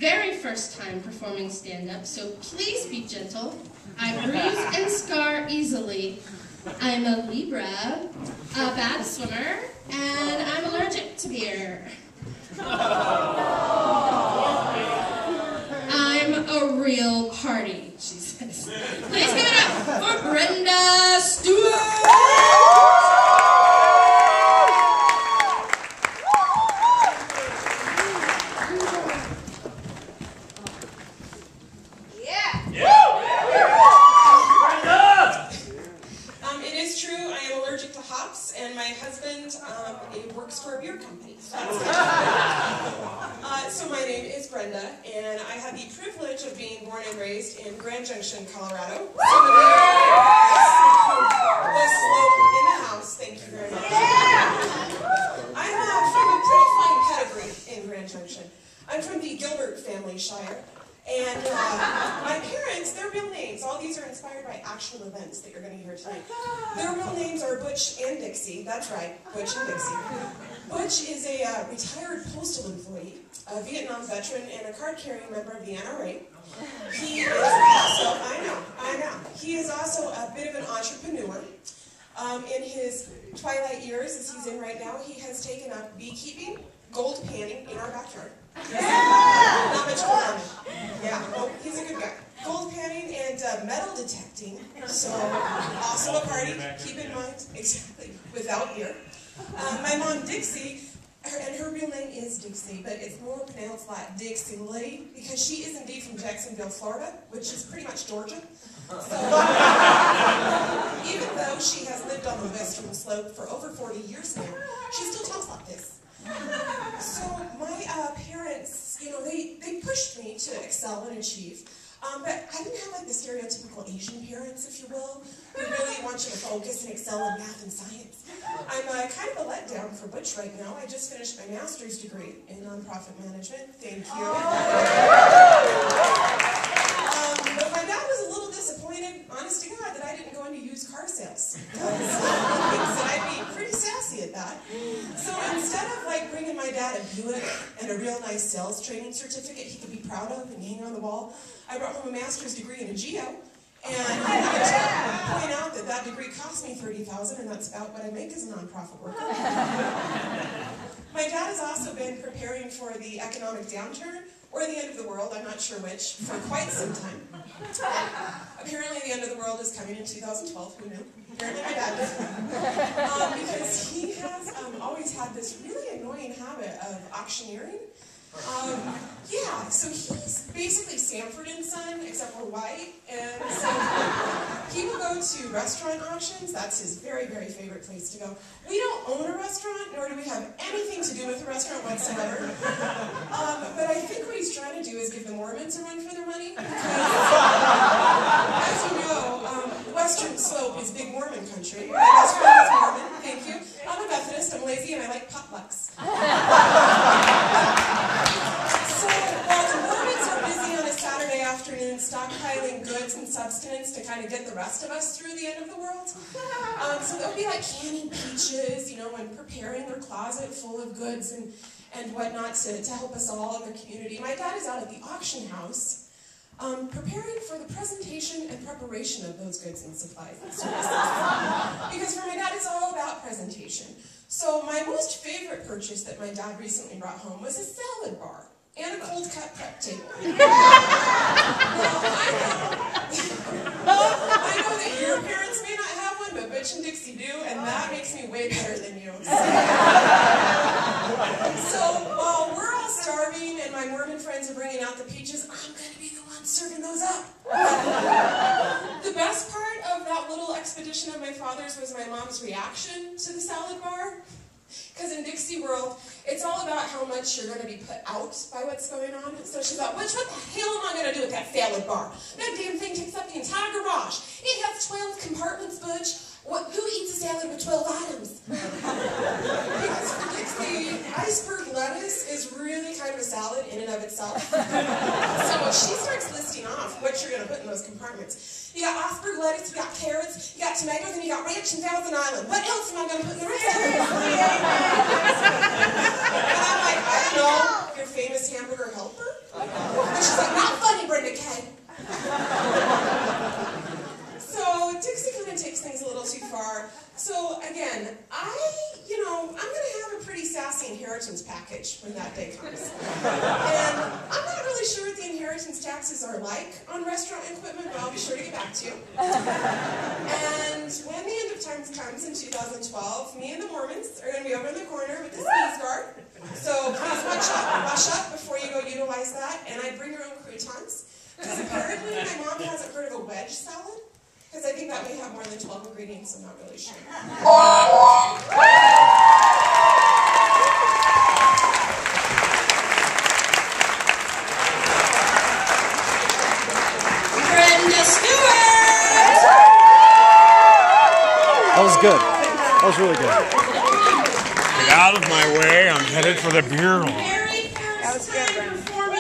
very first time performing stand-up, so please be gentle. I bruise and scar easily. I'm a Libra, a bad swimmer, and I'm allergic to beer. I'm a real party, she says. Please give it up for Brenda Stewart! For a beer company. So my name is Brenda, and I have the privilege of being born and raised in Grand Junction, Colorado. The slope in the house, thank you very much. I'm from a pretty fine pedigree in Grand Junction. I'm from the Gilbert family Shire, and my parents, their real names, all these are inspired by actual events that you're going to hear tonight. Their real names are Butch and Dixie. That's right, Butch and Dixie. Butch is a retired postal employee, a Vietnam veteran, and a card-carrying member of the NRA. He is also, I know, he is also a bit of an entrepreneur. In his twilight years, as he's in right now, he has taken up beekeeping, gold panning in our backyard. Not much going on. Yeah, oh, he's a good guy. Gold panning and metal detecting, so also a party, keep in mind, exactly, without ear. My mom, Dixie, and her real name is Dixie, but it's more pronounced like Dixie Lee, because she is indeed from Jacksonville, Florida, which is pretty much Georgia. So, even though she has lived on the western slope for over 40 years now, she still talks like this. So my parents, you know, they pushed me to excel and achieve. But I didn't have like the stereotypical Asian parents, if you will, who really want you to focus and excel in math and science. I'm kind of a letdown for Butch right now. I just finished my master's degree in nonprofit management. Thank you. But my dad was a little disappointed, honest to God, that I didn't go into used car sales. Because he thinks that I'd be pretty sassy at that. So instead of like bringing my dad a Buick and a real nice sales training certificate he could be proud of and hang on the wall, I brought home a master's degree in a geo, and I have to point out that that degree cost me $30,000, and that's about what I make as a nonprofit worker. My dad has also been preparing for the economic downturn, or the end of the world, I'm not sure which, for quite some time. Apparently the end of the world is coming in 2012, who knew? Apparently my dad did. Because he has always had this really annoying habit of auctioneering. Yeah, so he's basically Sanford and Son, except for white, and so he will go to restaurant auctions. That's his very, very favorite place to go. We don't own a restaurant, nor do we have anything to do with the restaurant whatsoever. But I think what he's trying to do is give the Mormons a run for their money, because, as you know, Western Slope is big Mormon country. My best friend is Mormon, thank you. I'm a Methodist, I'm lazy, and I like potlucks. So, while the Mormons are busy on a Saturday afternoon stockpiling goods and substance to kind of get the rest of us through the end of the world, so they'll be like canning peaches, you know, and preparing their closet full of goods and whatnot to help us all in the community. My dad is out at the auction house preparing for the presentation and preparation of those goods and supplies and services. Because for my dad, it's all about presentation. So my most favorite purchase that my dad recently brought home was a salad bar and a cold cut prep table. Now, I know that your parents may not have one, but Butch and Dixie do, and that makes me way better than you. So while we're all starving and my Mormon friends are bringing out the peaches, I'm going to be the one serving those up. The best part of that little expedition of my father's was my mom's reaction to the salad bar. Because in Dixie world, it's all about how much you're going to be put out by what's going on. So she thought, Butch, what the hell am I going to do with that salad bar? That damn thing takes up the entire garage. It has 12 compartments, Butch. Who eats a salad with 12 items? Because for Dixie, iceberg lettuce is really kind of a salad in and of itself. So she starts listing off what you're going to put in those compartments. You got iceberg lettuce, you got carrots, you got tomatoes, and you got ranch and Thousand Island. What else am I going to put in the rest of it? And I'm like, I don't know, your famous hamburger helper? And she's like, not funny, Brenda Kay. So Dixie kind of takes things a little too far. So again, I'm going to have a pretty sassy inheritance package when that day comes. And I'm not really sure what the inheritance taxes are like on restaurant equipment, but I'll be sure to get back to you. And when the end of times comes in 2012, me and the Mormons are going to be over in the corner with the sneeze guard. So please wash up before you go utilize that. And I'd bring your own croutons. Because apparently my mom hasn't heard of a wedge salad. Because I think that may have more than 12 ingredients, I'm not really sure. Brenda Stewart! That was good. That was really good. Get out of my way, I'm headed for the beer hall. Very first time performing